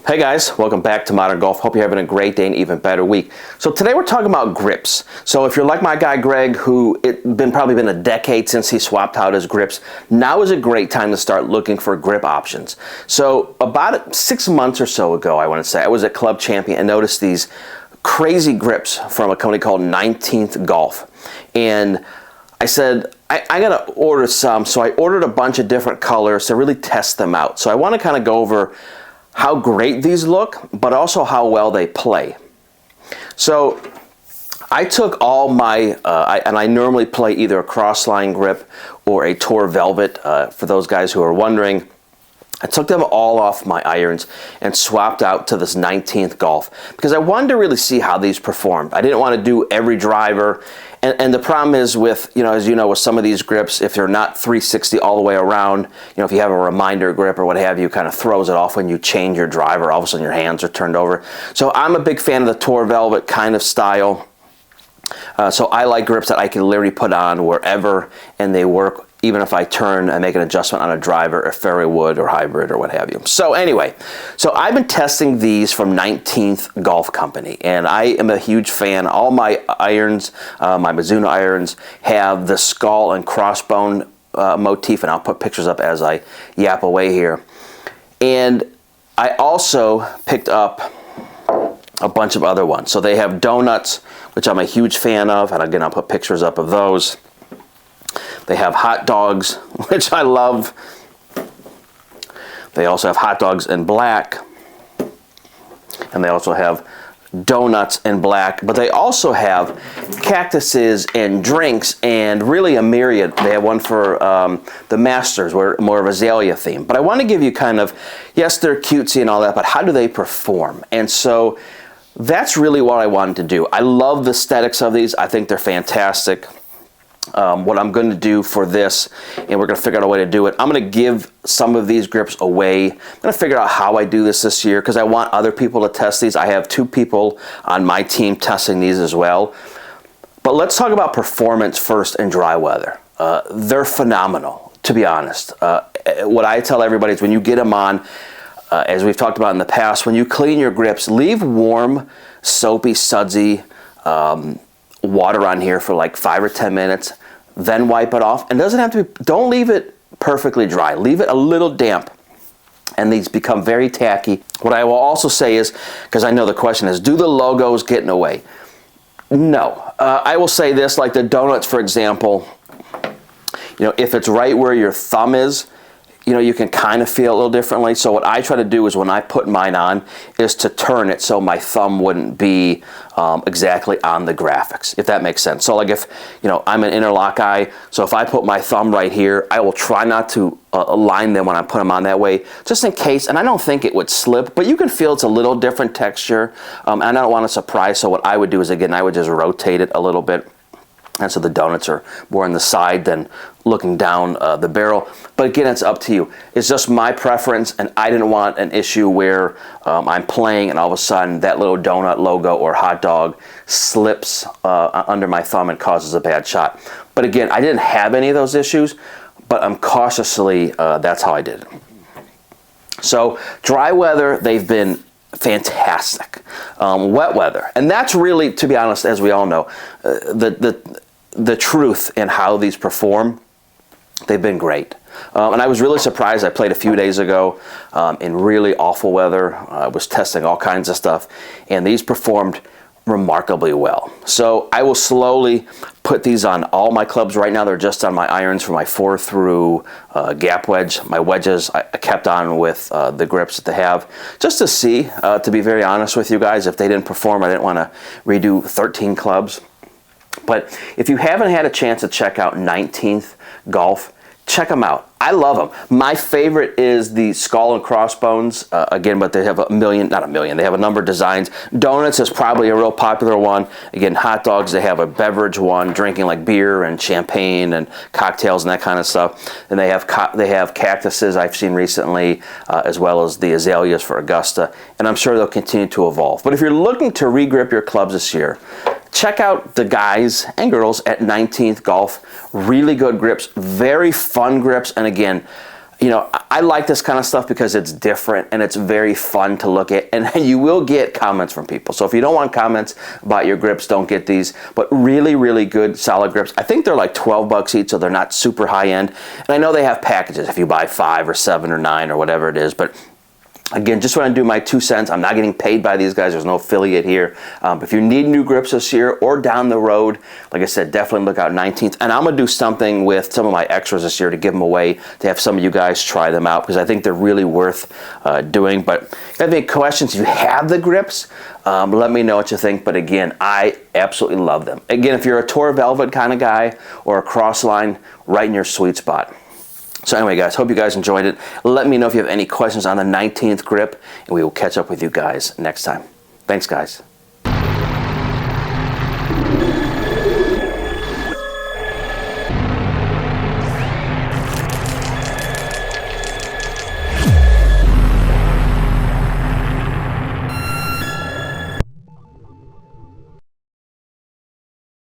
Hey guys, welcome back to Modern Golf. Hope you're having a great day and even better week. So today we're talking about grips. So if you're like my guy Greg, who probably been a decade since he swapped out his grips, now is a great time to start looking for grip options. So about 6 months or so ago, I want to say, I was at Club Champion and noticed these crazy grips from a company called 19th Golf. And I said, I gotta order some. So I ordered a bunch of different colors to really test them out. So I want to kind of go over how great these look, but also how well they play. So I took all my, and I normally play either a crossline grip or a Tour Velvet, for those guys who are wondering. I took them all off my irons and swapped out to this 19th Golf because I wanted to really see how these performed. I didn't want to do every driver. And the problem is with, as you know, with some of these grips, if they're not 360 all the way around, if you have a reminder grip or what have you, kind of throws it off when you change your driver. All of a sudden your hands are turned over. So I'm a big fan of the Tour Velvet kind of style. So I like grips that I can literally put on wherever and they work, even if I turn and make an adjustment on a driver or fairway wood or hybrid or what have you. So anyway, so I've been testing these from 19th Golf Company, and I am a huge fan. All my irons, my Mizuno irons, have the skull and crossbone motif, and I'll put pictures up as I yap away here. And I also picked up a bunch of other ones. So they have donuts, which I'm a huge fan of, and again, I'll put pictures up of those. They have hot dogs, which I love. They also have hot dogs in black, and they also have donuts in black, but they also have cactuses and drinks and really a myriad. They have one for the Masters, where more of a azalea theme. But I want to give you kind of, yes, they're cutesy and all that, but how do they perform? And so that's really what I wanted to do. I love the aesthetics of these. I think they're fantastic. What I'm going to do for this, and we're going to figure out a way to do it, I'm going to give some of these grips away. I'm going to figure out how I do this year because I want other people to test these. I have 2 people on my team testing these as well. But let's talk about performance first in dry weather. They're phenomenal, to be honest. What I tell everybody is when you get them on, as we've talked about in the past, when you clean your grips, leave warm, soapy, sudsy water on here for like 5 or 10 minutes, then wipe it off. And doesn't have to be, don't leave it perfectly dry. Leave it a little damp, and these become very tacky. What I will also say is, because I know the question is, do the logos get in the way? No. I will say this, like the donuts, for example, if it's right where your thumb is, you can kind of feel it a little differently. So what I try to do is when I put mine on is to turn it so my thumb wouldn't be exactly on the graphics, if that makes sense. So like if, I'm an interlock eye, so if I put my thumb right here, I will try not to align them when I put them on that way, just in case, and I don't think it would slip, but you can feel it's a little different texture, and I don't want to surprise, so what I would do is, again, I would just rotate it a little bit. And so the donuts are more on the side than looking down the barrel. But again, it's up to you. It's just my preference, and I didn't want an issue where I'm playing and all of a sudden that little donut logo or hot dog slips under my thumb and causes a bad shot. But again, I didn't have any of those issues, but I'm cautiously, that's how I did it. So dry weather, they've been fantastic. Wet weather, and that's really, to be honest, as we all know, the truth in how these perform. They've been great. And I was really surprised. I played a few days ago in really awful weather. I was testing all kinds of stuff, and these performed remarkably well. So I will slowly put these on all my clubs. Right now they're just on my irons for my 4 through gap wedge. My wedges I kept on with the grips that they have, just to see, to be very honest with you guys, if they didn't perform, I didn't want to redo 13 clubs. But if you haven't had a chance to check out 19th Golf, check them out. I love them. My favorite is the skull and crossbones, again, but they have not a million, they have a number of designs. Donuts is probably a real popular one. Again, hot dogs, they have a beverage one, drinking like beer and champagne and cocktails and that kind of stuff. And they have cactuses I've seen recently, as well as the azaleas for Augusta. And I'm sure they'll continue to evolve. But if you're looking to re-grip your clubs this year, check out the guys and girls at 19th Golf. Really good grips, very fun grips, and again, You know, I like this kind of stuff because it's different and it's very fun to look at, and you will get comments from people. So if you don't want comments about your grips, don't get these. But really, really good, solid grips. I think they're like 12 bucks each, so they're not super high end. And I know they have packages if you buy 5 or 7 or 9 or whatever it is, but again, just want to do my 2 cents. I'm not getting paid by these guys. There's no affiliate here. If you need new grips this year or down the road, like I said, definitely look out 19th. And I'm going to do something with some of my extras this year to give them away, to have some of you guys try them out, because I think they're really worth doing. But if you have any questions, if you have the grips, let me know what you think. But again, I absolutely love them. Again, if you're a Tour Velvet kind of guy or a Crossline, right in your sweet spot. So anyway, guys, hope you guys enjoyed it. Let me know if you have any questions on the 19th grip, and we will catch up with you guys next time. Thanks, guys.